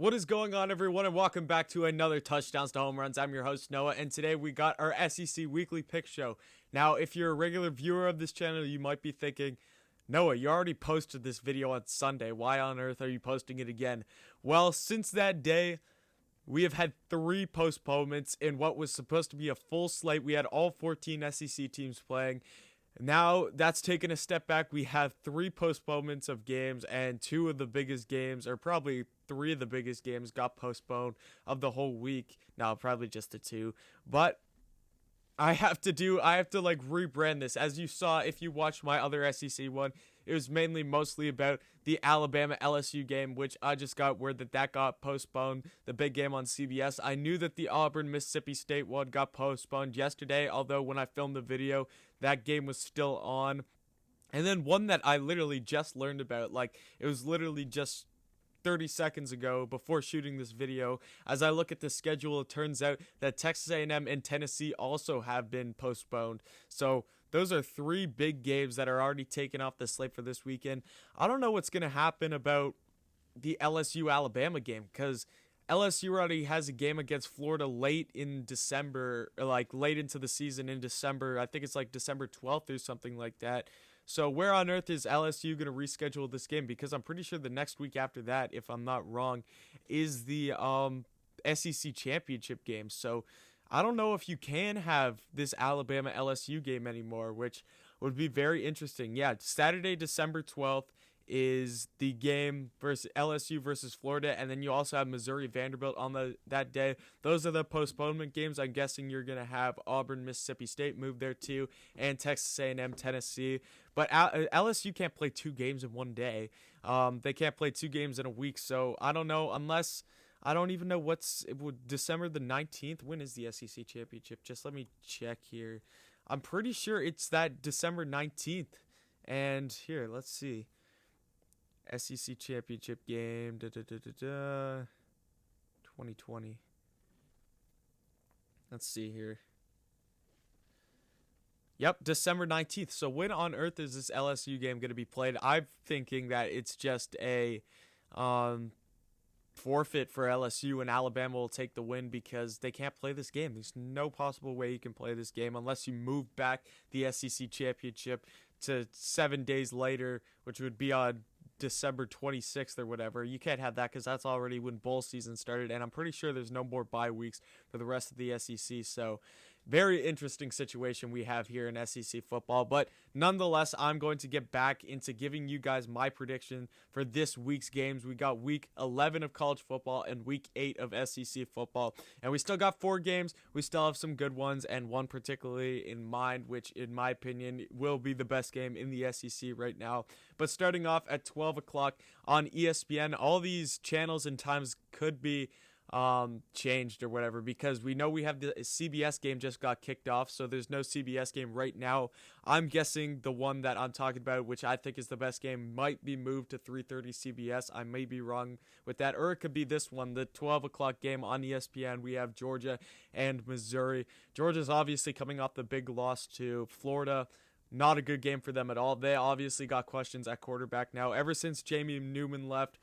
What is going on, everyone, and welcome back to another Touchdowns to Home Runs. I'm your host, Noah, and today we got our SEC Weekly Pick Show. Now, if you're a regular viewer of this channel, you might be thinking, Noah, you already posted this video on Sunday. Why on earth are you posting it again? Well, since that day, we have had 3 postponements in what was supposed to be a full slate. We had all 14 SEC teams playing. Now that's taken a step back. We have 3 postponements of games, and 2 of the biggest games, or probably 3 of the biggest games, got postponed of the whole week. Now probably just the 2, but I have to rebrand this. As you saw, if you watched my other SEC one, it was mostly about the Alabama LSU game, which I just got word that got postponed, the big game on CBS. I knew that the Auburn Mississippi State one got postponed yesterday, although when I filmed the video, that game was still on. And then one that I literally just learned about, it was literally just 30 seconds ago before shooting this video. As I look at the schedule, it turns out that Texas A&M and Tennessee also have been postponed. So those are 3 big games that are already taken off the slate for this weekend. I don't know what's going to happen about the LSU-Alabama game, because LSU already has a game against Florida late in December, late into the season in December. I think it's December 12th or something like that. So where on earth is LSU going to reschedule this game? Because I'm pretty sure the next week after that, if I'm not wrong, is the SEC championship game. So I don't know if you can have this Alabama LSU game anymore, which would be very interesting. Yeah, Saturday, December 12th is the game versus LSU versus Florida, and then you also have Missouri Vanderbilt on that day. Those are the postponement games. I'm guessing you're going to have Auburn Mississippi State move there too, and Texas A&M Tennessee. But LSU can't play 2 games in one day. They can't play 2 games in a week, so I don't know, unless I don't even know December the 19th. When is the SEC championship? Just let me check here. I'm pretty sure it's that December 19th. And here, let's see. SEC championship game, 2020. Let's see here. Yep, December 19th. So when on earth is this LSU game going to be played? I'm thinking that it's just a forfeit for LSU, and Alabama will take the win because they can't play this game. There's no possible way you can play this game unless you move back the SEC championship to 7 days later, which would be on December 26th or whatever. You can't have that because that's already when bowl season started, and I'm pretty sure there's no more bye weeks for the rest of the SEC. So very interesting situation we have here in SEC football. But nonetheless, I'm going to get back into giving you guys my prediction for this week's games. We got week 11 of college football and week 8 of SEC football, and we still got 4 games. We still have some good ones, and one particularly in mind, which in my opinion will be the best game in the SEC right now. But starting off at 12 o'clock on ESPN, all these channels and times could be changed or whatever, because we know we have the CBS game just got kicked off, so there's no CBS game right now. I'm guessing the one that I'm talking about, which I think is the best game, might be moved to 3:30 CBS. I may be wrong with that, or it could be this one, the 12 o'clock game on ESPN. We have Georgia and Missouri. Georgia's obviously coming off the big loss to Florida. Not a good game for them at all. They obviously got questions at quarterback now ever since Jamie Newman left.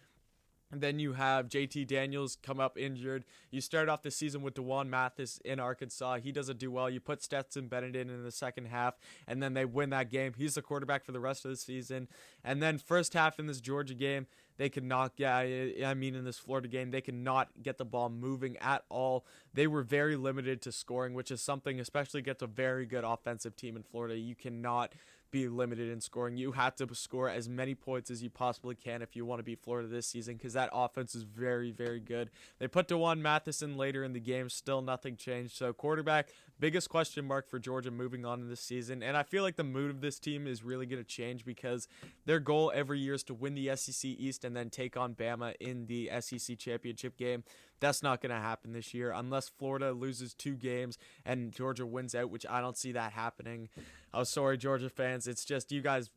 And then you have JT Daniels come up injured. You start off the season with DeJuan Mathis in Arkansas. He doesn't do well. You put Stetson Bennett in the second half, and then they win that game. He's the quarterback for the rest of the season. And then first half in this Georgia game, they could not in this Florida game, they could not get the ball moving at all. They were very limited to scoring, which is something, especially against a very good offensive team in Florida. You cannot be limited in scoring. You have to score as many points as you possibly can if you want to beat Florida this season, because that offense is very, very good. They put DeJuan Mathis in later in the game. Still nothing changed. So quarterback, biggest question mark for Georgia moving on in this season. And I feel like the mood of this team is really going to change, because their goal every year is to win the SEC East and then take on Bama in the SEC championship game. That's not going to happen this year unless Florida loses 2 games and Georgia wins out, which I don't see that happening. Oh, sorry, Georgia fans. It's just you guys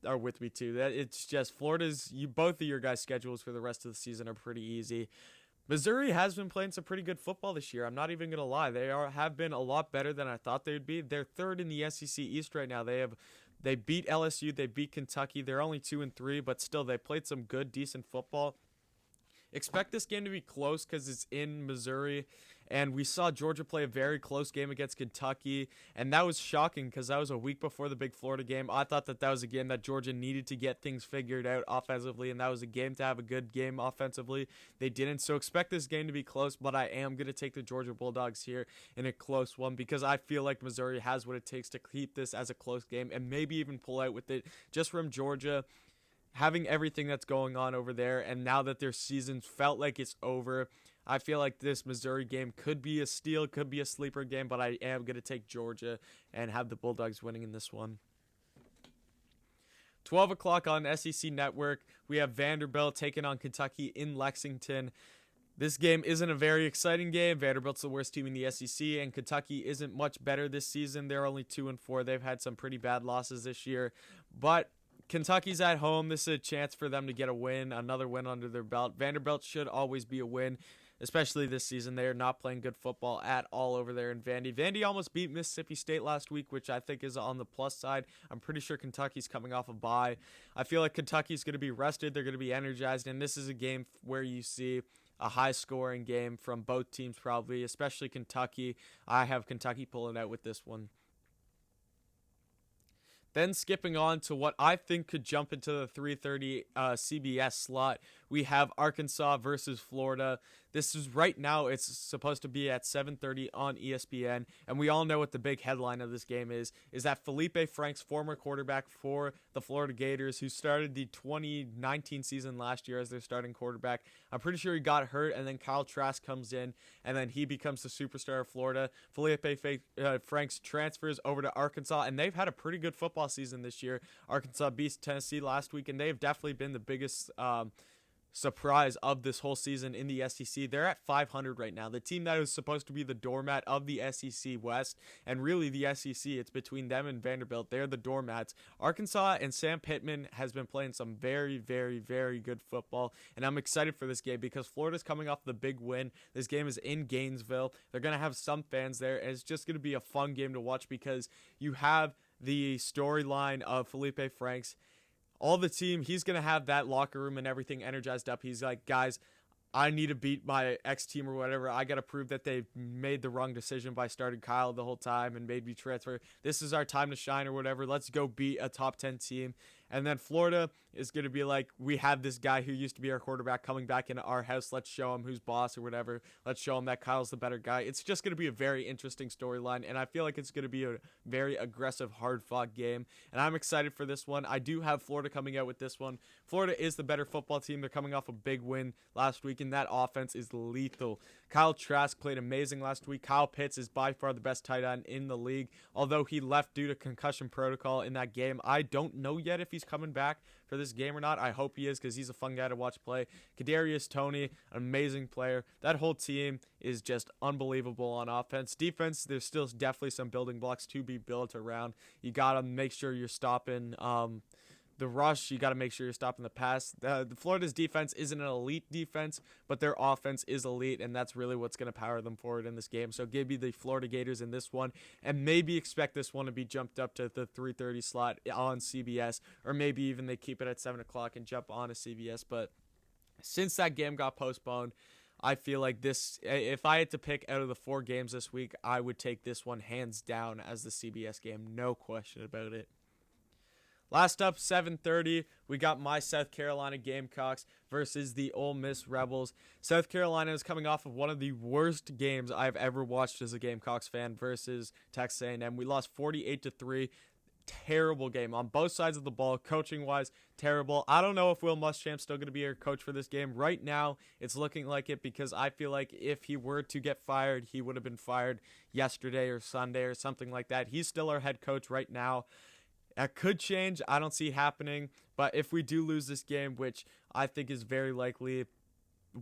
are with me too. That it's just both of your guys' schedules for the rest of the season are pretty easy. Missouri has been playing some pretty good football this year. I'm not even going to lie. They have been a lot better than I thought they would be. They're 3rd in the SEC East right now. They beat LSU. They beat Kentucky. They're only 2-3, but still they played some good, decent football. expect this game to be close because it's in Missouri. And we saw Georgia play a very close game against Kentucky, and that was shocking because that was a week before the big Florida game. I thought that was a game that Georgia needed to get things figured out offensively, and that was a game to have a good game offensively. They didn't, so expect this game to be close, but I am going to take the Georgia Bulldogs here in a close one because I feel like Missouri has what it takes to keep this as a close game and maybe even pull out with it just from Georgia having everything that's going on over there, and now that their season felt like it's over, I feel like this Missouri game could be a steal, could be a sleeper game, but I am going to take Georgia and have the Bulldogs winning in this one. 12 o'clock on SEC Network, we have Vanderbilt taking on Kentucky in Lexington. This game isn't a very exciting game. Vanderbilt's the worst team in the SEC, and Kentucky isn't much better this season. They're only 2-4. They've had some pretty bad losses this year, but Kentucky's at home. This is a chance for them to get a win, another win under their belt. Vanderbilt should always be a win, especially this season. They are not playing good football at all over there in Vandy. Vandy almost beat Mississippi State last week, which I think is on the plus side. I'm pretty sure Kentucky's coming off a bye. I feel like Kentucky's going to be rested. They're going to be energized, and this is a game where you see a high-scoring game from both teams probably, especially Kentucky. I have Kentucky pulling out with this one. Then skipping on to what I think could jump into the 3:30 CBS slot, we have Arkansas versus Florida. This is right now, it's supposed to be at 7:30 on ESPN, and we all know what the big headline of this game is that Felipe Franks, former quarterback for the Florida Gators, who started the 2019 season last year as their starting quarterback. I'm pretty sure he got hurt, and then Kyle Trask comes in, and then he becomes the superstar of Florida. Felipe Franks transfers over to Arkansas, and they've had a pretty good football season this year. Arkansas beat Tennessee last week, and they've definitely been the biggest surprise of this whole season in the SEC. They're at 500 right now. The team that is supposed to be the doormat of the SEC West, and really the SEC, it's between them and Vanderbilt. They're the doormats. Arkansas and Sam Pittman has been playing some very, very, very good football, and I'm excited for this game because Florida's coming off the big win. This game is in Gainesville. They're going to have some fans there, and it's just going to be a fun game to watch because you have the storyline of Felipe Franks. All the team, he's going to have that locker room and everything energized up. He's like, guys, I need to beat my ex-team or whatever. I got to prove that they made the wrong decision by starting Kyle the whole time and made me transfer. This is our time to shine or whatever. Let's go beat a top 10 team. And then Florida is going to be like, we have this guy who used to be our quarterback coming back into our house. Let's show him who's boss or whatever. Let's show him that Kyle's the better guy. It's just going to be a very interesting storyline, and I feel like it's going to be a very aggressive, hard-fought game, and I'm excited for this one. I do have Florida coming out with this one. Florida is the better football team. They're coming off a big win last week, and that offense is lethal. Kyle Trask played amazing last week. Kyle Pitts is by far the best tight end in the league, although he left due to concussion protocol in that game. I don't know yet if he's coming back for this game or not. I hope he is because he's a fun guy to watch play. Kadarius Toney, an amazing player. That whole team is just unbelievable on offense. Defense, there's still definitely some building blocks to be built around. You got to make sure you're stopping the rush. You got to make sure you're stopping the pass. The Florida's defense isn't an elite defense, but their offense is elite, and that's really what's going to power them forward in this game. So give me the Florida Gators in this one, and maybe expect this one to be jumped up to the 3:30 slot on CBS, or maybe even they keep it at 7 o'clock and jump on to CBS. But since that game got postponed, I feel like this, if I had to pick out of the 4 games this week, I would take this one hands down as the CBS game. No question about it. Last up, 7:30, we got my South Carolina Gamecocks versus the Ole Miss Rebels. South Carolina is coming off of one of the worst games I've ever watched as a Gamecocks fan versus Texas A&M. We lost 48-3. Terrible game on both sides of the ball, coaching-wise, terrible. I don't know if Will Muschamp's still going to be our coach for this game. Right now, it's looking like it because I feel like if he were to get fired, he would have been fired yesterday or Sunday or something like that. He's still our head coach right now. That could change. I don't see it happening. But if we do lose this game, which I think is very likely,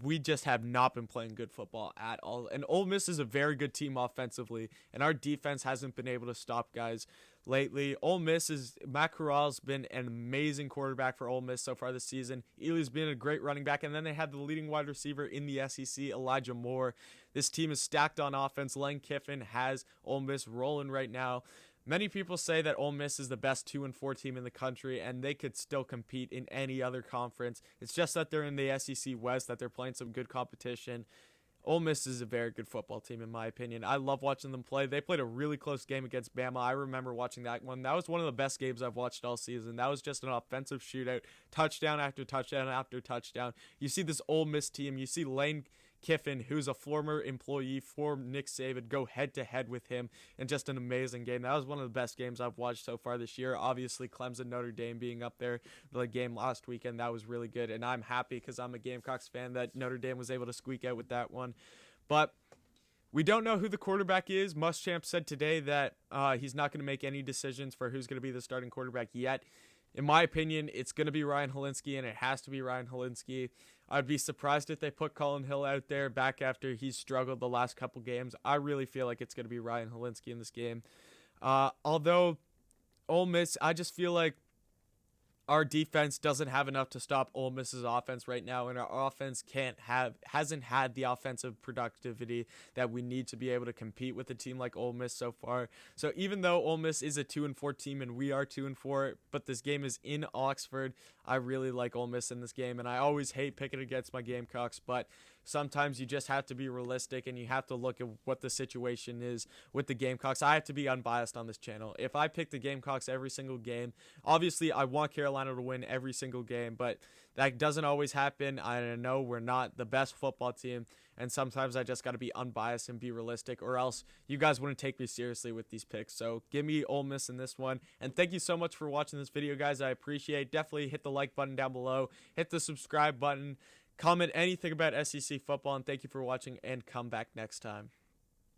we just have not been playing good football at all. And Ole Miss is a very good team offensively, and our defense hasn't been able to stop guys lately. Ole Miss is, Matt Corral's been an amazing quarterback for Ole Miss so far this season. Ely's been a great running back, and then they have the leading wide receiver in the SEC, Elijah Moore. This team is stacked on offense. Lane Kiffin has Ole Miss rolling right now. Many people say that Ole Miss is the best 2-4 team in the country, and they could still compete in any other conference. It's just that they're in the SEC West, that they're playing some good competition. Ole Miss is a very good football team, in my opinion. I love watching them play. They played a really close game against Bama. I remember watching that one. That was one of the best games I've watched all season. That was just an offensive shootout, touchdown after touchdown after touchdown. You see this Ole Miss team. You see Lane Kiffin, who's a former employee for Nick Saban, go head-to-head with him in just an amazing game. That was one of the best games I've watched so far this year. Obviously, Clemson, Notre Dame being up there, the game last weekend, that was really good, and I'm happy because I'm a Gamecocks fan that Notre Dame was able to squeak out with that one. But we don't know who the quarterback is. Muschamp said today that he's not going to make any decisions for who's going to be the starting quarterback yet. In my opinion, it's going to be Ryan Hilinski, and it has to be Ryan Hilinski. I'd be surprised if they put Colin Hill out there back after he's struggled the last couple games. I really feel like it's going to be Ryan Hilinski in this game. Although Ole Miss, I just feel like our defense doesn't have enough to stop Ole Miss's offense right now, and our offense hasn't had the offensive productivity that we need to be able to compete with a team like Ole Miss so far. So even though Ole Miss is a 2-4 team and we are 2-4, but this game is in Oxford, I really like Ole Miss in this game, and I always hate picking against my Gamecocks, but sometimes you just have to be realistic and you have to look at what the situation is with the Gamecocks. I have to be unbiased on this channel. If I pick the Gamecocks every single game, obviously I want Carolina to win every single game, but that doesn't always happen. I know we're not the best football team, and sometimes I just got to be unbiased and be realistic, or else you guys wouldn't take me seriously with these picks. So give me Ole Miss in this one, and thank you so much for watching this video, guys. I appreciate it. Definitely hit the like button down below, hit the subscribe button, comment anything about SEC football, and thank you for watching, and come back next time.